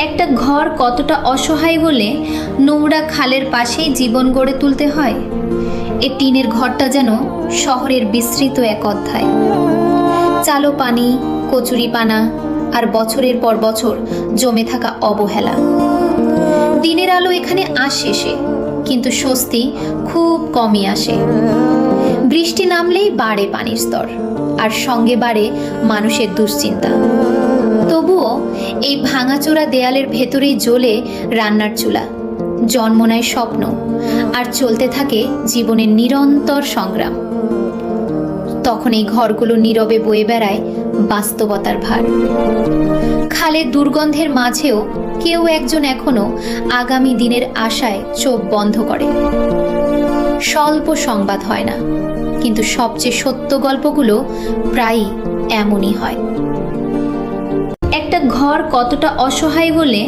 একটা ঘর কতটা অসহায় বলে নোংরা খালের পাশেই জীবন গড়ে তুলতে হয়। এ টিনের ঘরটা যেন শহরের বিস্তৃত এক অধ্যায়। চালো পানি, কচুরিপানা আর বছরের পর বছর জমে থাকা অবহেলা। দিনের আলো এখানে আসে সে, কিন্তু স্বস্তি খুব কমই আসে। বৃষ্টি নামলেই বাড়ে পানির স্তর, আর সঙ্গে বাড়ে মানুষের দুশ্চিন্তা। তবুও এই ভাঙাচোরা দেয়ালের ভেতরেই জ্বলে রান্নার চুলা, জন্ম নেয় স্বপ্ন, আর চলতে থাকে জীবনের নিরন্তর সংগ্রাম। তখন এই ঘরগুলো নীরবে বয়ে বেড়ায় বাস্তবতার ভার। খালের দুর্গন্ধের মাঝেও কেউ একজন এখনো আগামী দিনের আশায় চোখ বন্ধ করে। স্বল্প সংবাদ হয় না, কিন্তু সবচেয়ে সত্য গল্পগুলো প্রায়ই এমনই হয়। একটা ঘর কতটা অসহায় বলে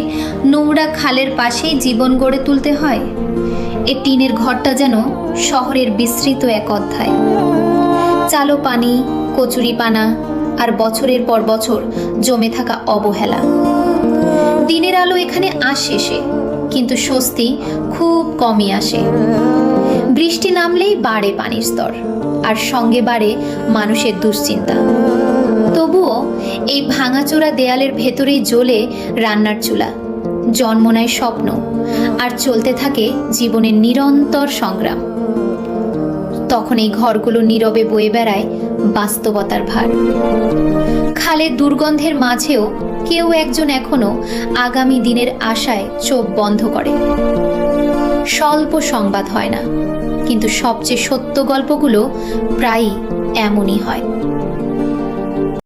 নোংরা খালের পাশেই জীবন গড়ে তুলতে হয়। এ টিনের ঘরটা যেন শহরের বিস্তৃত এক অধ্যায়। চালো পানি, কচুরিপানা আর বছরের পর বছর জমে থাকা অবহেলা। দিনের আলো এখানে আসে সে, কিন্তু স্বস্তি খুব কমই আসে। বৃষ্টি নামলেই বাড়ে পানির স্তর, আর সঙ্গে বাড়ে মানুষের দুশ্চিন্তা। তবুও এই ভাঙাচোরা দেয়ালের ভেতরেই জ্বলে রান্নার চুলা, জন্ম নেয় স্বপ্ন, আর চলতে থাকে জীবনের নিরন্তর সংগ্রাম। তখন এই ঘরগুলো নীরবে বয়ে বেড়ায় বাস্তবতার ভার। খালের দুর্গন্ধের মাঝেও কেউ একজন এখনো আগামী দিনের আশায় চোখ বন্ধ করে। স্বল্প সংবাদ হয় না, কিন্তু সবচেয়ে সত্য গল্পগুলো প্রায়ই এমনই হয়।